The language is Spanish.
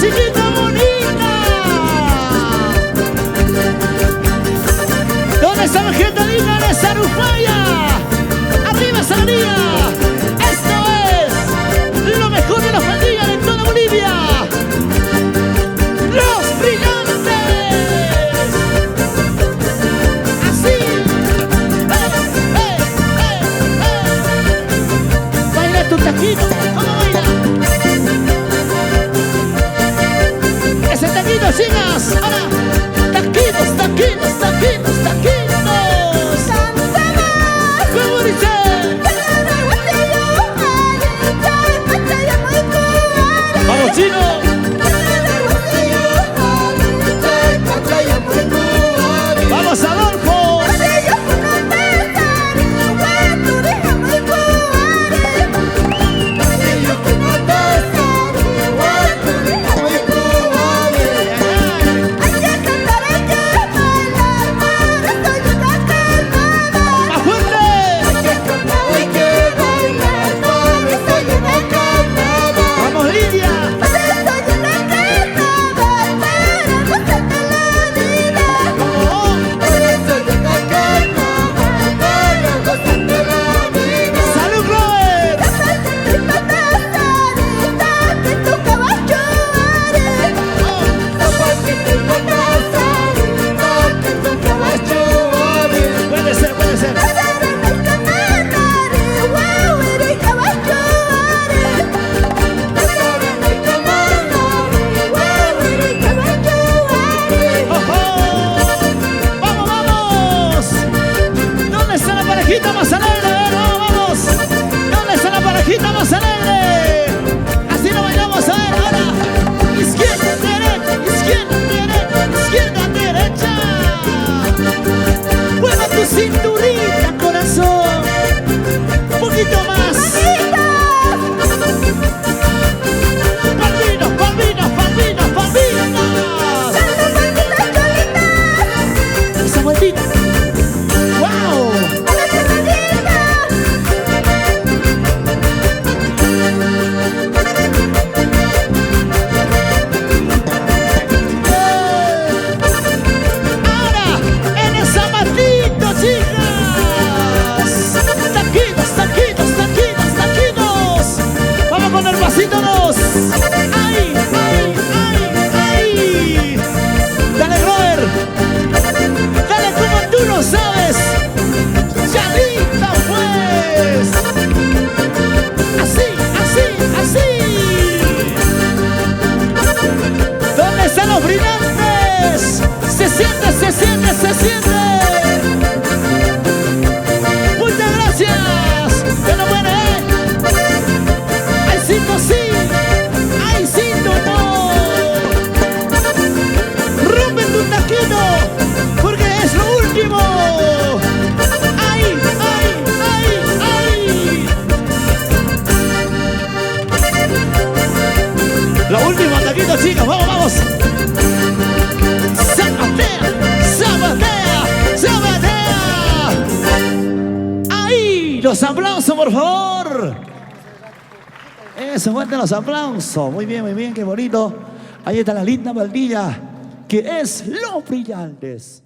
chiquita bonita. ¿Dónde está la gente linda de Zarufaya? Arriba Salaría. Esto es lo mejor de la pandilla de toda Bolivia. Los Brillantes. Así. Baila tu taquito. ¿Cómo baila? Ese taquito, chicas. Ahora, taquitos, taquitos, taquitos, taquitos. ¿Cómo dice? ¡Vamos, chino! ¡Vamos, Adolfo! Más alegre, vamos. ¿Dónde está la parejita más alegre? Así lo bailamos, a ver, ahora. Izquierda, derecha, izquierda, derecha, izquierda, derecha. Mueva tu cinturita, corazón. Un poquito más. Palminos, palminos, palminos, palminos. Esa vueltita. ¡Wow! ¡Pasítanos! ¡Ay, ay, ay, ay! ¡Dale, brother! ¡Dale como tú lo sabes! ¡Chalita, pues! ¡Así, así, así! ¿Dónde están los brillantes? ¡Se siente, se siente, se siente! ¡Muchas gracias! ¡Que no muere! Sí, ay, sí, no. Rompe tu taquito, porque es lo último. Ay, ay, ay, ay. Lo último taquito, chicos, vamos, vamos. Zapatea, zapatea, zapatea. Ay, los aplausos, por favor. Eso, fuerte los aplausos. Muy bien, qué bonito. Ahí está la linda pandilla que es Los Brillantes.